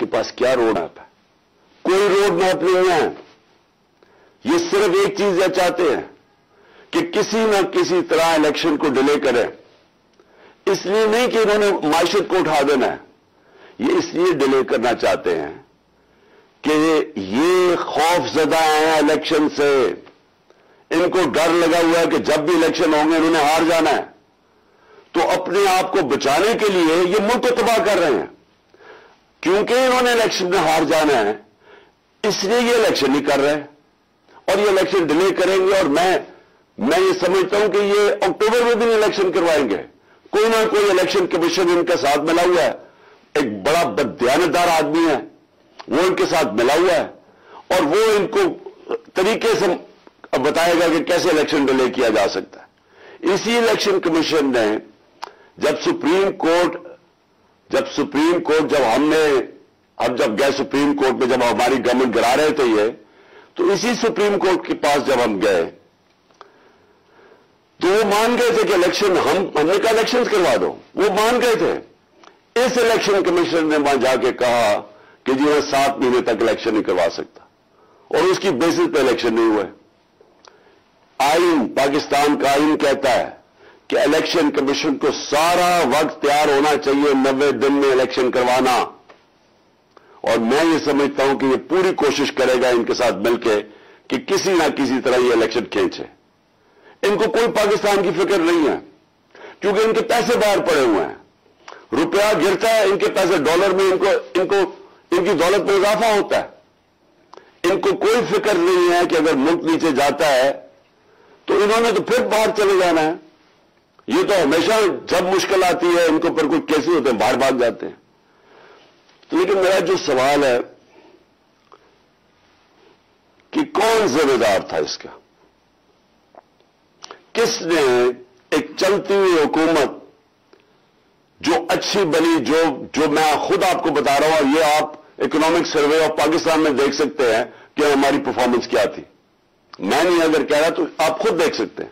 इनके पास क्या road map है? कोई रोड मैप नहीं है। ये सिर्फ एक चीज ये चाहते हैं कि किसी न किसी तरह इलेक्शन को डिले करें। इसलिए नहीं कि इन्होंने मायशत को उठा देना है, ये इसलिए डिले करना चाहते हैं कि ये खौफजदा हैं इलेक्शन से। इनको डर लगा हुआ है कि जब भी इलेक्शन होंगे इन्होंने हार जाना है, तो अपने आप को बचाने के लिए ये मुल्क को तबाह कर रहे हैं। क्योंकि इन्होंने इलेक्शन में हार जाना है, इसलिए ये इलेक्शन नहीं कर रहे हैं और ये इलेक्शन डिले करेंगे। और मैं ये समझता हूं कि ये अक्टूबर में भी इलेक्शन करवाएंगे। कोई ना कोई इलेक्शन कमीशन इनके साथ मिला हुआ है, एक बड़ा बददियानतदार आदमी है, वो इनके साथ मिला हुआ है और वो इनको तरीके से बताएगा कि कैसे इलेक्शन डिले किया जा सकता है। इसी इलेक्शन कमीशन ने जब सुप्रीम कोर्ट जब गए सुप्रीम कोर्ट में, जब हमारी गवर्नमेंट गिरा रहे थे ये, तो इसी सुप्रीम कोर्ट के पास जब हम गए तो वो मान गए थे कि इलेक्शन हमने कहा इलेक्शन करवा दो, वो मान गए थे। इस इलेक्शन कमीशन ने वहां जाके कहा कि जी मैं 7 महीने तक इलेक्शन नहीं करवा सकता और उसकी बेसिस पे इलेक्शन नहीं हुए। आइन, पाकिस्तान का आइन कहता है कि इलेक्शन कमीशन को सारा वक्त तैयार होना चाहिए 90 दिन में इलेक्शन करवाना। और मैं ये समझता हूं कि ये पूरी कोशिश करेगा इनके साथ मिलकर कि किसी ना किसी तरह ये इलेक्शन खींचे। इनको कोई पाकिस्तान की फिक्र नहीं है, क्योंकि इनके पैसे बाहर पड़े हुए हैं। रुपया गिरता है, इनके पैसे डॉलर में, इनकी दौलत में इजाफा होता है। इनको कोई फिक्र नहीं है कि अगर मुल्क नीचे जाता है तो इन्होंने तो फिर बाहर चले जाना है। ये तो हमेशा जब मुश्किल आती है इनको पर कोई केसेस होते हैं बाहर भाग जाते हैं। तो लेकिन मेरा जो सवाल है कि कौन जिम्मेदार था इसका? किसने एक चलती हुई हुकूमत जो अच्छी बनी, जो मैं खुद आपको बता रहा हूं, ये आप इकोनॉमिक सर्वे ऑफ पाकिस्तान में देख सकते हैं कि हमारी परफॉर्मेंस क्या थी। मैं नहीं अगर कह रहा तो आप खुद देख सकते हैं।